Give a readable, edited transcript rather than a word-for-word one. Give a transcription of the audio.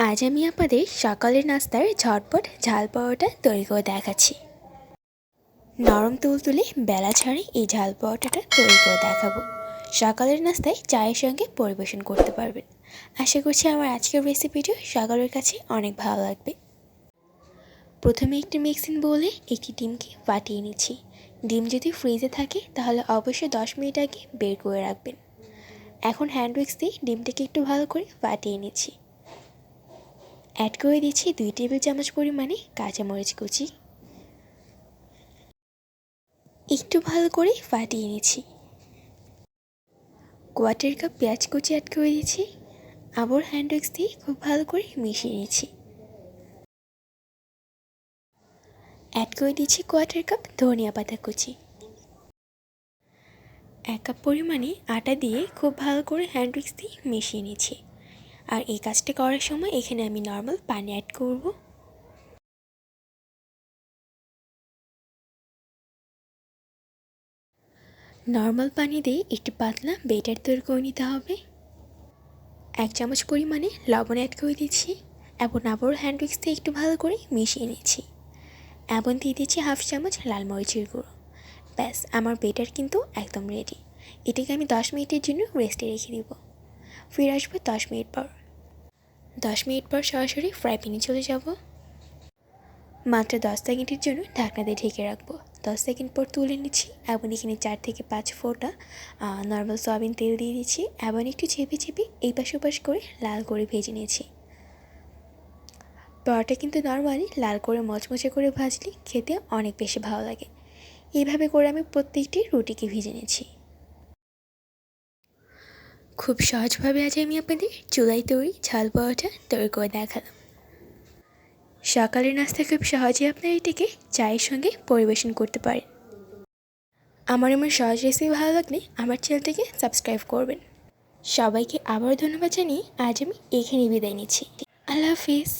আজ আমি আপনাদের সকালের নাস্তার ঝটপট ঝাল পরোটা তৈরি করে দেখাচ্ছি। নরম তুলতুলে বেলা ছাড়ে এই ঝাল পরোটাটা তৈরি করে দেখাবো। সকালের নাস্তায় চায়ের সঙ্গে পরিবেশন করতে পারবেন। আশা করছি আমার আজকের রেসিপিটি সকালের কাছে অনেক ভালো লাগবে। প্রথমে একটি মিক্সিং বোলে একটি ডিমকে ফাটিয়ে নিচ্ছি। ডিম যদি ফ্রিজে থাকে তাহলে অবশ্যই 10 মিনিট আগে বের করে রাখবেন। এখন হ্যান্ড উইক্স দিয়ে ডিমটাকে একটু ভালো করে ফাটিয়ে নিচ্ছি। অ্যাড করে দিচ্ছি 2 টেবিল চামচ পরিমাণে কাঁচামরিচ কুচি। একটু ভালো করে ফাটিয়ে নিচ্ছি। কোয়ার্টার কাপ পেঁয়াজ কুচি অ্যাড করে দিচ্ছি। আবার হ্যান্ড উইক্স দিয়ে খুব ভালো করে মিশিয়ে নিচ্ছি। অ্যাড করে দিচ্ছি কোয়ার্টার কাপ ধনিয়া পাতা কুচি। 1 কাপ পরিমাণে আটা দিয়ে খুব ভালো করে হ্যান্ড উইক্স দিয়ে মিশিয়ে নিচ্ছি। আর এই কাজটা করার সময় এখানে আমি নর্মাল পানি অ্যাড করব। নর্মাল পানি দিয়ে একটি পাতলা বেটার তৈরি করে নিতে হবে। 1 চামচ পরিমাণে লবণ অ্যাড করে দিচ্ছি এবং আবার হ্যান্ড উইক্স দিয়ে একটু ভালো করে মিশিয়ে নিচ্ছি। এবং দিয়ে দিচ্ছি 1/2 চামচ লাল মরিচের গুঁড়ো। ব্যাস, আমার বেটার কিন্তু একদম রেডি। এটাকে আমি 10 মিনিটের জন্য রেস্টে রেখে দেব। ফিরে আসবো 10 মিনিট পর। 10 মিনিট পর সরাসরি ফ্রাই প্যানে চলে যাব। মাত্র 10 সেকেন্ডের জন্য ঢাকনা দিয়ে ঢেকে রাখবো। 10 সেকেন্ড পর তুলে নিচ্ছি এবং এখানে 4 থেকে 5 ফোঁটা নর্মাল সয়াবিন তেল দিয়ে দিচ্ছি এবং একটু চেপে চেপে এই পাশ ওপাশ করে লাল করে ভেজে নিয়েছি। পরোটা কিন্তু নর্মালি লাল করে মচমচে করে ভাজলে খেতে অনেক বেশি ভালো লাগে। এইভাবে করে আমি প্রত্যেকটি রুটিকে ভেজে নিয়েছি। খুব সহজভাবে আজ আমি আপনাদের চুলায় তৈরি ঝাল পরোটা তৈরি করে দেখালাম। সকালের নাস্তা খুব সহজেই আপনারা এটাকে চায়ের সঙ্গে পরিবেশন করতে পারেন। আমার সহজ রেসিপি ভালো লাগলে আমার চ্যানেলটিকে সাবস্ক্রাইব করবেন। সবাইকে আবারও ধন্যবাদ জানিয়ে আজ আমি এখানেই বিদায় নিচ্ছি। আল্লাহ হাফিজ।